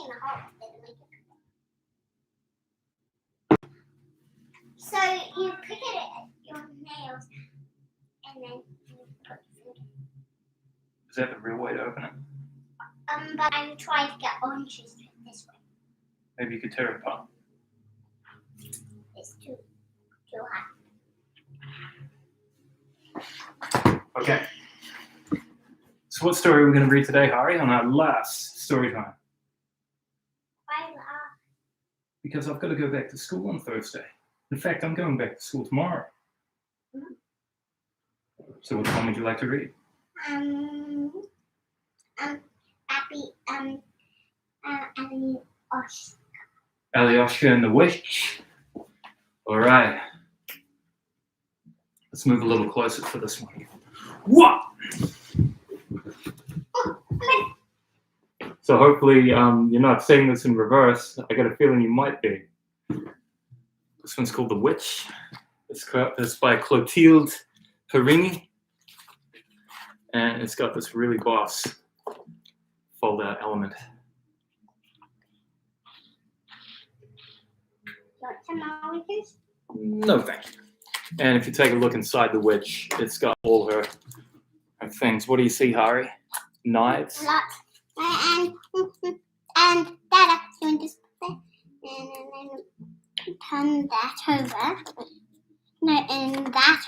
in the hole. So you pick it at your nails and then you put your finger. Is that the real way to open it? But I tried to get oranges this way. Maybe you could tear it apart. It's too hot. Okay. So what story are we going to read today, Hari, on our last story time? Why laugh? Because I've got to go back to school on Thursday. In fact, I'm going back to school tomorrow. So what one would you like to read? Alyosha and the Witch. All right. Let's move a little closer for this one. What? So hopefully you're not saying this in reverse. I got a feeling you might be. This one's called The Witch. It's by Clotilde Perrine. And it's got this really boss fold-out element. Want some oranges? No, thank you. And if you take a look inside The Witch, it's got all her things. What do you see, Hari? Knives? Lots. And Dada, you want this and then turn that over. No, and that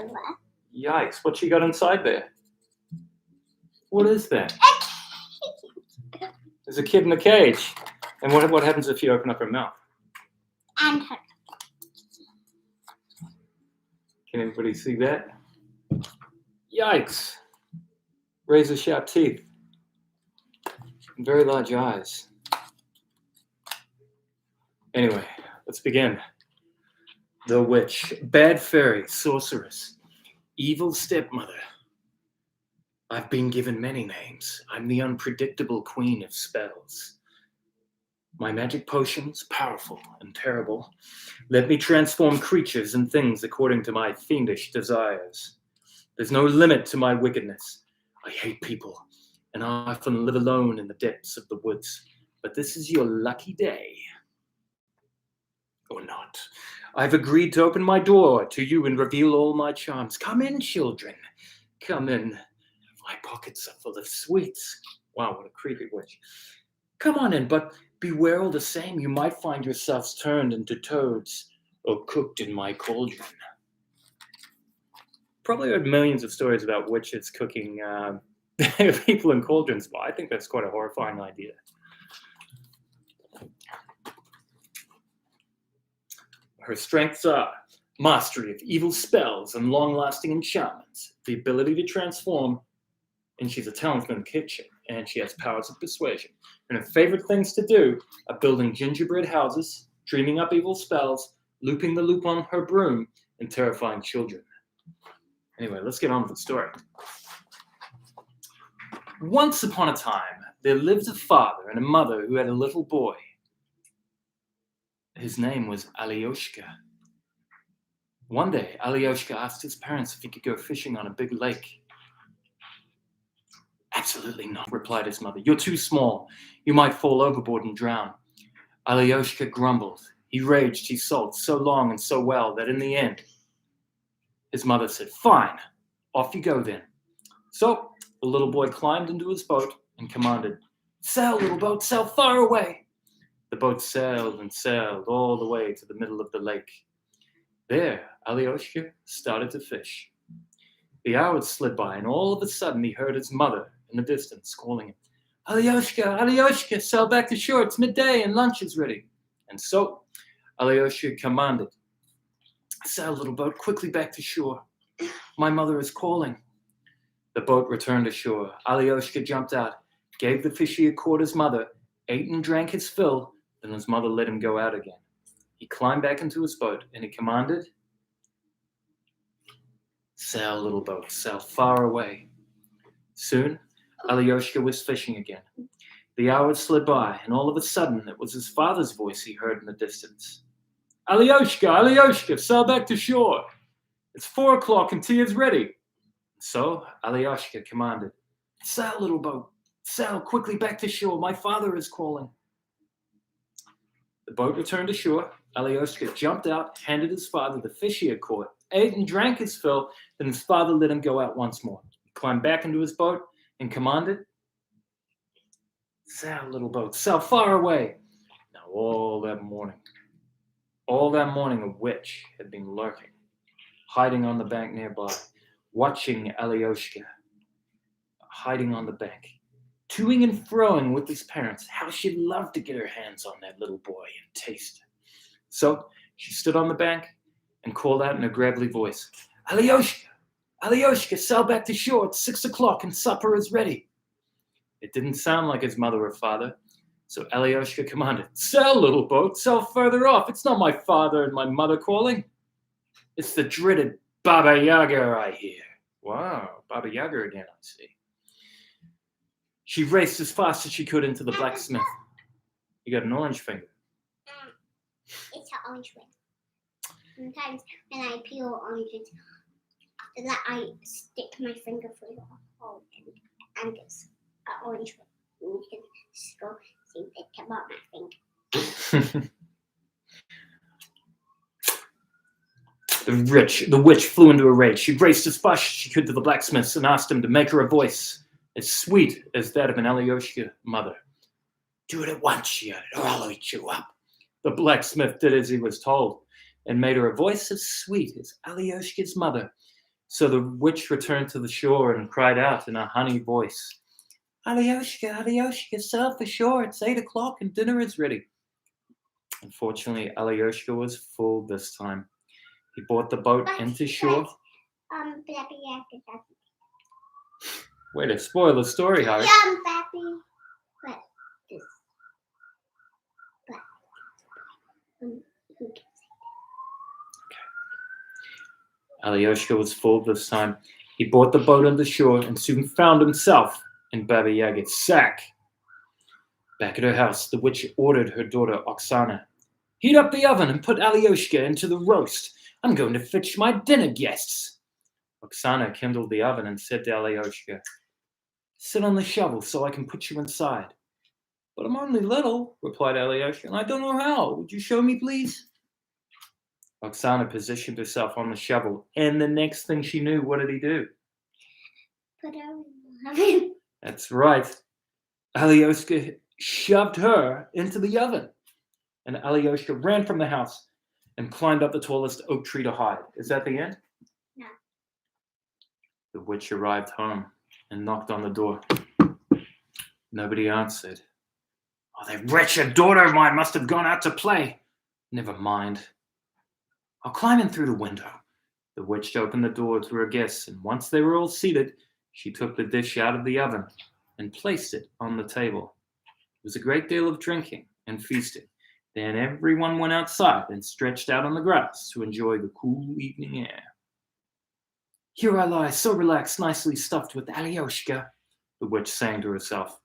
over. Yikes, what you got inside there? What is that? There's a kid in a cage. And what happens if you open up her mouth? And her. Can everybody see that? Yikes. Razor sharp teeth. And very large eyes. Anyway, let's begin. The Witch. Bad fairy, sorceress, evil stepmother. I've been given many names. I'm the unpredictable queen of spells. My magic potions, powerful and terrible, let me transform creatures and things according to my fiendish desires. There's no limit to my wickedness. I hate people, and I often live alone in the depths of the woods. But this is your lucky day. Or not. I've agreed to open my door to you and reveal all my charms. Come in, children. Come in. My pockets are full of sweets. Wow, what a creepy witch. Come on in, but beware all the same. You might find yourselves turned into toads or cooked in my cauldron. Probably heard millions of stories about witches cooking people in cauldrons, but I think that's quite a horrifying idea. Her strengths are mastery of evil spells and long-lasting enchantments, the ability to transform, and she's a talent in the kitchen, and she has powers of persuasion. And her favorite things to do are building gingerbread houses, dreaming up evil spells, looping the loop on her broom, and terrifying children. Anyway, let's get on with the story. Once upon a time, there lived a father and a mother who had a little boy. His name was Alyoshka. One day, Alyoshka asked his parents if he could go fishing on a big lake. Absolutely not, replied his mother. You're too small. You might fall overboard and drown. Alyoshka grumbled. He raged, he sulked so long and so well that in the end, his mother said, fine, off you go then. So the little boy climbed into his boat and commanded, sail, little boat, sail far away. The boat sailed and sailed all the way to the middle of the lake. There, Alyoshka started to fish. The hours slid by, and all of a sudden he heard his mother in the distance calling him, Alyoshka, Alyoshka, sail back to shore. It's midday and lunch is ready. And so Alyoshka commanded, sail, little boat, quickly back to shore. My mother is calling. The boat returned to shore. Alyoshka jumped out, gave the fish he had caught his mother, ate and drank his fill, then his mother let him go out again. He climbed back into his boat and he commanded, sail, little boat, sail far away. Soon, Alyoshka was fishing again. The hours slid by, and all of a sudden, it was his father's voice he heard in the distance. Alyoshka, Alyoshka, sail back to shore. It's 4 o'clock and tea is ready. So Alyoshka commanded, sail, little boat, Sail quickly back to shore. My father is calling. The boat returned to shore. Alioshka jumped out, handed his father the fish he had caught, ate and drank his fill, then his father let him go out once more. He climbed back into his boat and commanded, sail, little boat, sail far away. Now all that morning, a witch had been lurking, hiding on the bank nearby, watching Alioshka, hiding on the bank, toing and froing with his parents. How she'd love to get her hands on that little boy and taste him. So she stood on the bank and called out in a gravelly voice, Alioshka, Alioshka, sail back to shore. It's 6 o'clock and supper is ready. It didn't sound like his mother or father, so Alioshka commanded, sail, little boat, sail further off. It's not my father and my mother calling. It's the dreaded Baba Yaga I hear. Wow, Baba Yaga again, I see. She raced as fast as she could into the blacksmith. You got an orange finger. It's an orange one. Sometimes when I peel oranges, after that I stick my finger through the hole and it's an orange one. And you can just go see if it come out my finger. The witch flew into a rage. She raced as fast as she could to the blacksmith's and asked him to make her a voice as sweet as that of an Alioshka mother. Do it at once, she added, or I'll eat you up. The blacksmith did as he was told and made her a voice as sweet as Alioshka's mother. So the witch returned to the shore and cried out in a honey voice, Alioshka, Alioshka, sail for shore. It's 8 o'clock and dinner is ready. Unfortunately, Alioshka was full this time. He brought the boat into shore. Way to spoil the story, Harry. Pappy. But this. But who can say Alioshka was full this time. He brought the boat on the shore and soon found himself in Baba Yaga's sack. Back at her house, the witch ordered her daughter Oksana, heat up the oven and put Alioshka into the roast. I'm going to fetch my dinner guests. Oksana kindled the oven and said to Alioshka, sit on the shovel so I can put you inside. But I'm only little, replied Alioshka, and I don't know how. Would you show me, please? Oksana positioned herself on the shovel, and the next thing she knew, what did he do? Put her in the oven. That's right. Alioshka shoved her into the oven, and Alioshka ran from the house and climbed up the tallest oak tree to hide. Is that the end? No. The witch arrived home and knocked on the door. Nobody answered. Oh, that wretched daughter of mine must have gone out to play. Never mind. I'll climb in through the window. The witch opened the door to her guests, and once they were all seated, she took the dish out of the oven and placed it on the table. There was a great deal of drinking and feasting. Then everyone went outside and stretched out on the grass to enjoy the cool evening air. Here I lie, so relaxed, nicely stuffed with Alioshka, the witch sang to herself.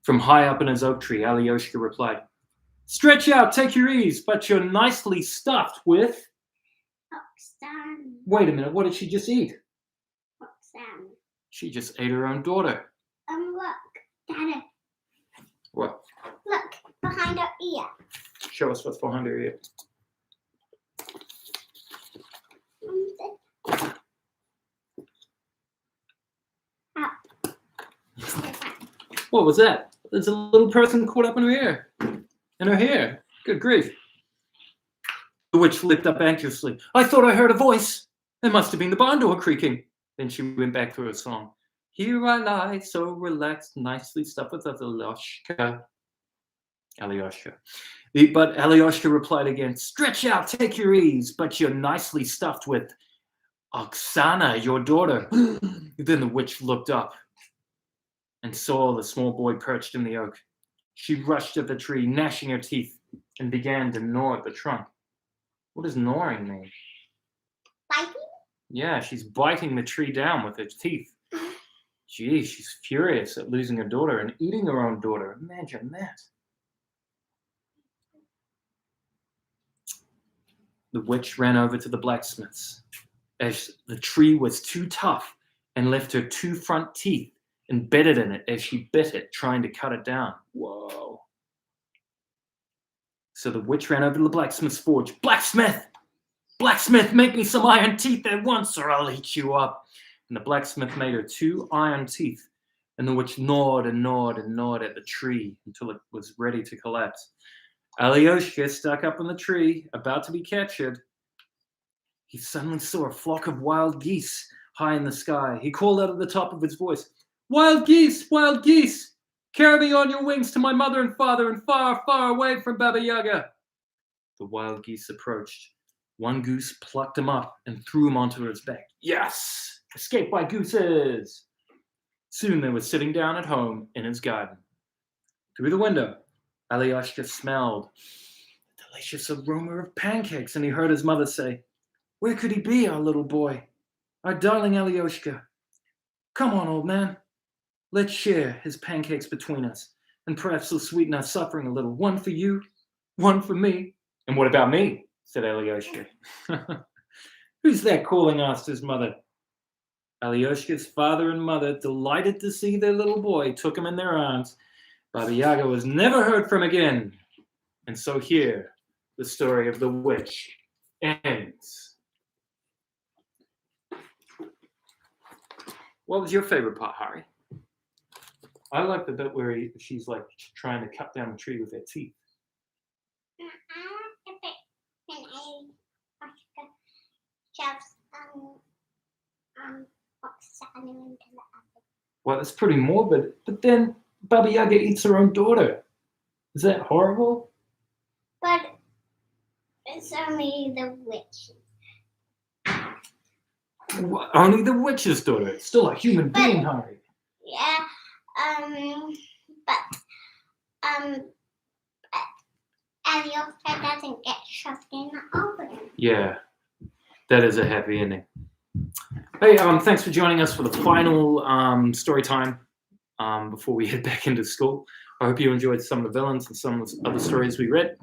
From high up in his oak tree, Alioshka replied, stretch out, take your ease, but you're nicely stuffed with... Oksana. Wait a minute, what did she just eat? Oksana. She just ate her own daughter. Look, Dada. What? Look, behind her ear. Show us what's behind her ear. What was that? There's a little person caught up in her ear. In her hair. Good grief. The witch flipped up anxiously. I thought I heard a voice. It must have been the barn door creaking. Then she went back to her song. Here I lie, so relaxed, nicely stuffed with Alioshka. But Alioshka replied again, stretch out, take your ease, but you're nicely stuffed with Oksana, your daughter. Then the witch looked up and saw the small boy perched in the oak. She rushed at the tree, gnashing her teeth, and began to gnaw at the trunk. What does gnawing mean? Biting? Yeah, she's biting the tree down with her teeth. Gee, she's furious at losing her daughter and eating her own daughter. Imagine that. The witch ran over to the blacksmith's. As the tree was too tough and left her 2 front teeth embedded in it as she bit it, trying to cut it down. Whoa. So the witch ran over to the blacksmith's forge. Blacksmith! Blacksmith, make me some iron teeth at once or I'll eat you up. And the blacksmith made her 2 iron teeth. And the witch gnawed and gnawed and gnawed at the tree until it was ready to collapse. Alyosha, stuck up in the tree, about to be captured, he suddenly saw a flock of wild geese high in the sky. He called out at the top of his voice, wild geese, carry me on your wings to my mother and father and far, far away from Baba Yaga. The wild geese approached. One goose plucked him up and threw him onto his back. Yes! Escaped by gooses! Soon they were sitting down at home in his garden. Through the window, Alyosha smelled the delicious aroma of pancakes, and he heard his mother say, where could he be, our little boy? Our darling Alyosha. Come on, old man. Let's share his pancakes between us, and perhaps he'll sweeten our suffering a little. One for you, one for me. And what about me? Said Alyosha. Who's that calling? Asked his mother. Alyosha's father and mother, delighted to see their little boy, took him in their arms. Baba Yaga was never heard from again. And so here, the story of the witch ends. What was your favorite part, Harry? I like the bit where she's like trying to cut down a tree with her teeth. I like the bit when Alyosha shoves what's happening into the oven. Well, that's pretty morbid. But then Baba Yaga eats her own daughter. Is that horrible? But it's only the witch. What? Only the witch's daughter. It's still a human being, Harry. Yeah, but Alyosha doesn't get shoved in the oven. Yeah, that is a happy ending. Hey, thanks for joining us for the final story time before we head back into school. I hope you enjoyed some of the villains and some of the other stories we read.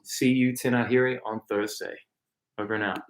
See you, Tenahiri, on Thursday. Over and out.